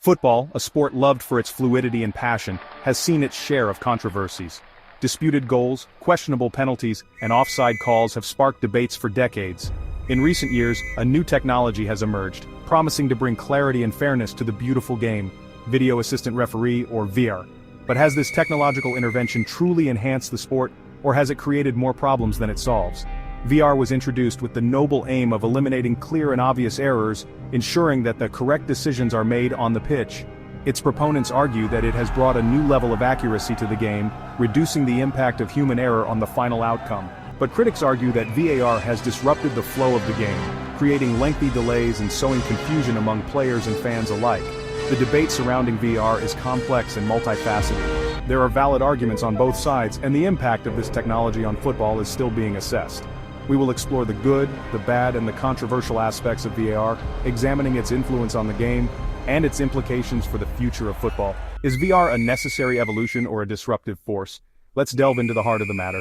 Football, a sport loved for its fluidity and passion, has seen its share of controversies. Disputed goals, questionable penalties, and offside calls have sparked debates for decades. In recent years, a new technology has emerged, promising to bring clarity and fairness to the beautiful game, video assistant referee or VAR. But has this technological intervention truly enhanced the sport, or has it created more problems than it solves? VAR was introduced with the noble aim of eliminating clear and obvious errors, ensuring that the correct decisions are made on the pitch. Its proponents argue that it has brought a new level of accuracy to the game, reducing the impact of human error on the final outcome. But critics argue that VAR has disrupted the flow of the game, creating lengthy delays and sowing confusion among players and fans alike. The debate surrounding VAR is complex and multifaceted. There are valid arguments on both sides, and the impact of this technology on football is still being assessed. We will explore the good, the bad, and the controversial aspects of VAR, examining its influence on the game, and its implications for the future of football. Is VAR a necessary evolution or a disruptive force? Let's delve into the heart of the matter.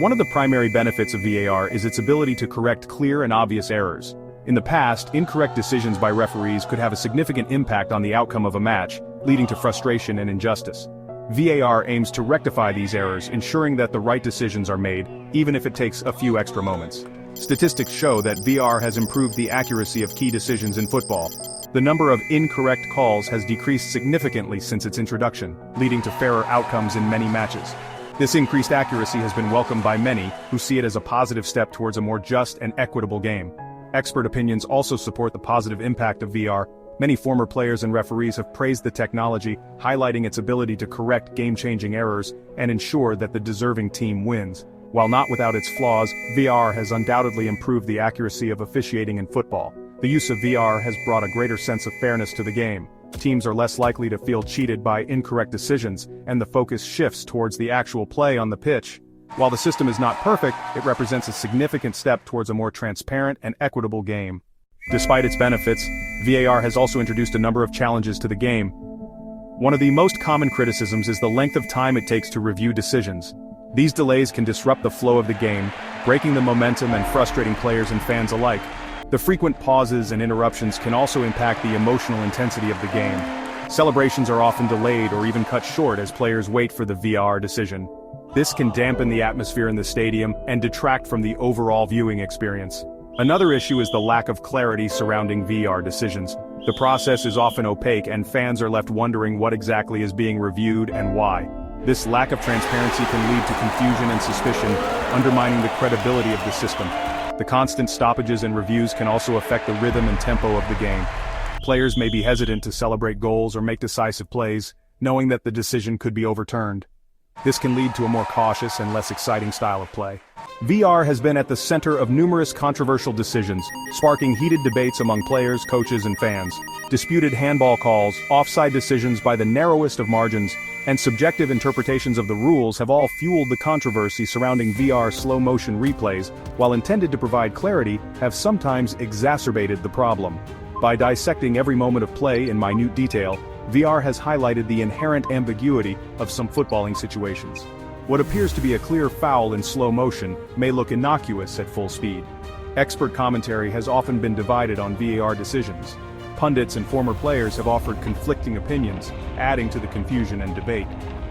One of the primary benefits of VAR is its ability to correct clear and obvious errors. In the past, incorrect decisions by referees could have a significant impact on the outcome of a match, leading to frustration and injustice. VAR aims to rectify these errors, ensuring that the right decisions are made, even if it takes a few extra moments. Statistics show that VAR has improved the accuracy of key decisions in football. The number of incorrect calls has decreased significantly since its introduction, leading to fairer outcomes in many matches. This increased accuracy has been welcomed by many, who see it as a positive step towards a more just and equitable game. Expert opinions also support the positive impact of VAR. Many former players and referees have praised the technology, highlighting its ability to correct game-changing errors and ensure that the deserving team wins. While not without its flaws, VAR has undoubtedly improved the accuracy of officiating in football. The use of VAR has brought a greater sense of fairness to the game. Teams are less likely to feel cheated by incorrect decisions, and the focus shifts towards the actual play on the pitch. While the system is not perfect, it represents a significant step towards a more transparent and equitable game. Despite its benefits, VAR has also introduced a number of challenges to the game. One of the most common criticisms is the length of time it takes to review decisions. These delays can disrupt the flow of the game, breaking the momentum and frustrating players and fans alike. The frequent pauses and interruptions can also impact the emotional intensity of the game. Celebrations are often delayed or even cut short as players wait for the VAR decision. This can dampen the atmosphere in the stadium and detract from the overall viewing experience. Another issue is the lack of clarity surrounding VAR decisions. The process is often opaque and fans are left wondering what exactly is being reviewed and why. This lack of transparency can lead to confusion and suspicion, undermining the credibility of the system. The constant stoppages and reviews can also affect the rhythm and tempo of the game. Players may be hesitant to celebrate goals or make decisive plays, knowing that the decision could be overturned. This can lead to a more cautious and less exciting style of play. VAR has been at the center of numerous controversial decisions, sparking heated debates among players, coaches, and fans. Disputed handball calls, offside decisions by the narrowest of margins, and subjective interpretations of the rules have all fueled the controversy surrounding VAR slow-motion replays, while intended to provide clarity, have sometimes exacerbated the problem. By dissecting every moment of play in minute detail, VAR has highlighted the inherent ambiguity of some footballing situations. What appears to be a clear foul in slow motion may look innocuous at full speed. Expert commentary has often been divided on VAR decisions. Pundits and former players have offered conflicting opinions, adding to the confusion and debate.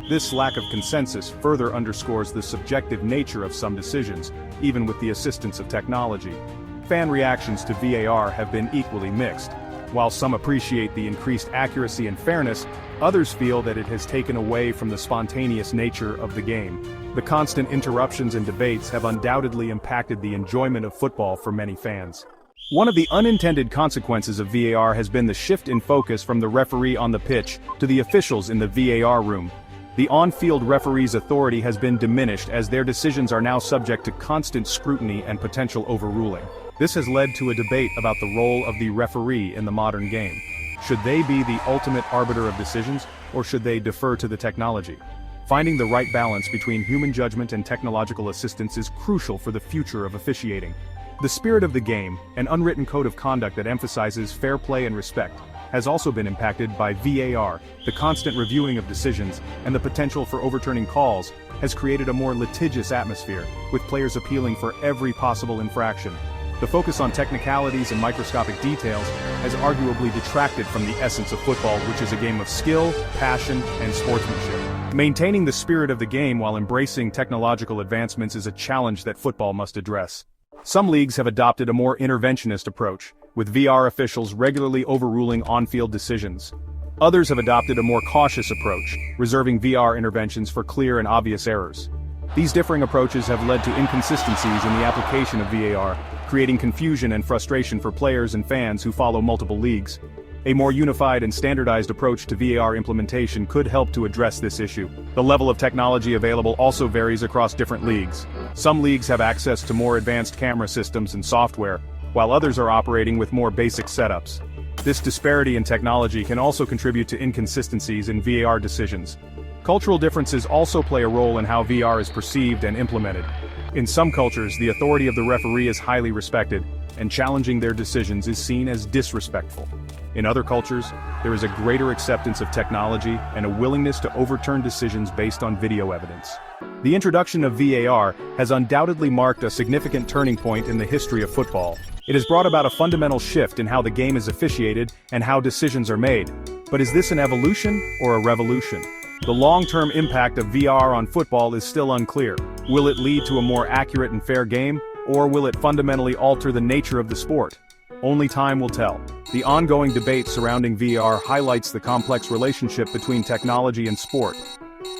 This lack of consensus further underscores the subjective nature of some decisions, even with the assistance of technology. Fan reactions to VAR have been equally mixed. While some appreciate the increased accuracy and fairness, others feel that it has taken away from the spontaneous nature of the game. The constant interruptions and debates have undoubtedly impacted the enjoyment of football for many fans. One of the unintended consequences of VAR has been the shift in focus from the referee on the pitch to the officials in the VAR room. The on-field referee's authority has been diminished as their decisions are now subject to constant scrutiny and potential overruling. This has led to a debate about the role of the referee in the modern game. Should they be the ultimate arbiter of decisions, or should they defer to the technology? Finding the right balance between human judgment and technological assistance is crucial for the future of officiating. The spirit of the game, an unwritten code of conduct that emphasizes fair play and respect, has also been impacted by VAR. The constant reviewing of decisions and the potential for overturning calls has created a more litigious atmosphere, with players appealing for every possible infraction. The focus on technicalities and microscopic details has arguably detracted from the essence of football, which is a game of skill, passion, and sportsmanship. Maintaining the spirit of the game while embracing technological advancements is a challenge that football must address. Some leagues have adopted a more interventionist approach, with VAR officials regularly overruling on-field decisions. Others have adopted a more cautious approach, reserving VAR interventions for clear and obvious errors. These differing approaches have led to inconsistencies in the application of VAR, creating confusion and frustration for players and fans who follow multiple leagues. A more unified and standardized approach to VAR implementation could help to address this issue. The level of technology available also varies across different leagues. Some leagues have access to more advanced camera systems and software, while others are operating with more basic setups. This disparity in technology can also contribute to inconsistencies in VAR decisions. Cultural differences also play a role in how VAR is perceived and implemented. In some cultures, the authority of the referee is highly respected, and challenging their decisions is seen as disrespectful. In other cultures, there is a greater acceptance of technology and a willingness to overturn decisions based on video evidence. The introduction of VAR has undoubtedly marked a significant turning point in the history of football. It has brought about a fundamental shift in how the game is officiated and how decisions are made. But is this an evolution or a revolution? The long-term impact of VAR on football is still unclear. Will it lead to a more accurate and fair game, or will it fundamentally alter the nature of the sport? Only time will tell. The ongoing debate surrounding VAR highlights the complex relationship between technology and sport.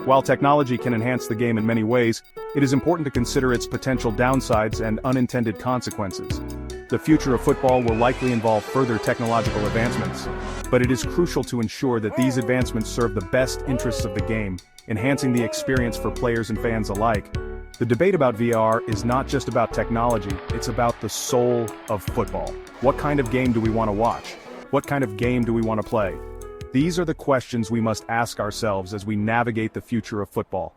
While technology can enhance the game in many ways, it is important to consider its potential downsides and unintended consequences. The future of football will likely involve further technological advancements, but it is crucial to ensure that these advancements serve the best interests of the game, enhancing the experience for players and fans alike. The debate about VAR is not just about technology, it's about the soul of football. What kind of game do we want to watch? What kind of game do we want to play? These are the questions we must ask ourselves as we navigate the future of football.